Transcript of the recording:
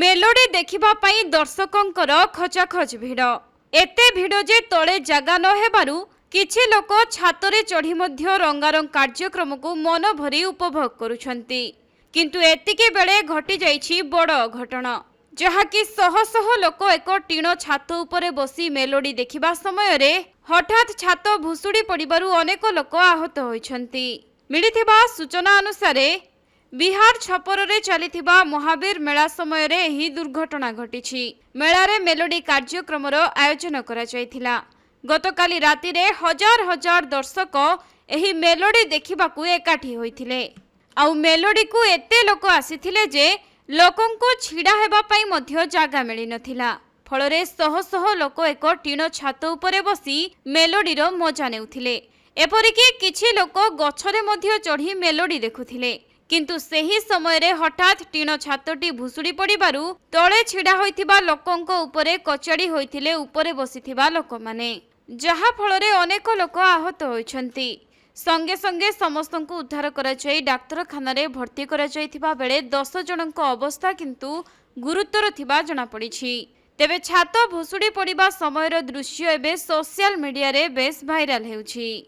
Melody देखिबा पई दर्शकंकर खचाखच भिड़ एते भिड़ जे तले जागा न हेबारु किछि लोक छातरे चढ़ी मध्य रंगारंग कार्यक्रम को मन भरी उपभोग करुछंती। किंतु एतिके बेले घटी जाइछि बड़ घटना जहाँकि शह शह लोक एक टीण छात उपरे बसी मेलोडी देखिबा समय रे हठात छात भुसुड़ी पड़िबारु अनेक लोक आहत होइछंती। मिलिथिबा सूचना अनुसार बिहार छपर रे चलिथिबा महावीर मेला समय रे ही दुर्घटना घटिछि। मेलारे मेलोडी कार्यक्रम आयोजन करा जायथिला। गतकाली राति रे हजार हजार दर्शक एही मेलोडी देखिबाकू एकाठी होइथिले। आउ मेलोडी को एते लोक आसीथिले जे लोकंको छिड़ा हेबा पई मध्य जागा मिली नथिला। फलरे शह शह लोक एक टीण छात उपरे बसी मेलोडी रो मजा नेउथिले। एपरिकी किछि लोक गछरे मध्य चढ़ी मेलोडी देखुथिले। किंतु सेही समय रे हठात टीण छातटी भुसुड़ी पड़िबारु तळे छिड़ा होइथिबा लोकंको उपरे कचड़ी होइथिले उपरे बसिथिबा लोकमाने, जहा फलरे अनेक लोक आहत होइछंती। संगे संगे समस्तंकु उद्धार करा जाई डाक्तरखाना रे भर्ती करा जाइथिबा बेले 10 जनक अवस्था किंतु गुरुतर थिबा जणा पड़िछि। तेबे छात भुसुड़ी पड़िबा समयर दृश्य एबे सोशल मीडिया रे बेस भाइराल हेउछि।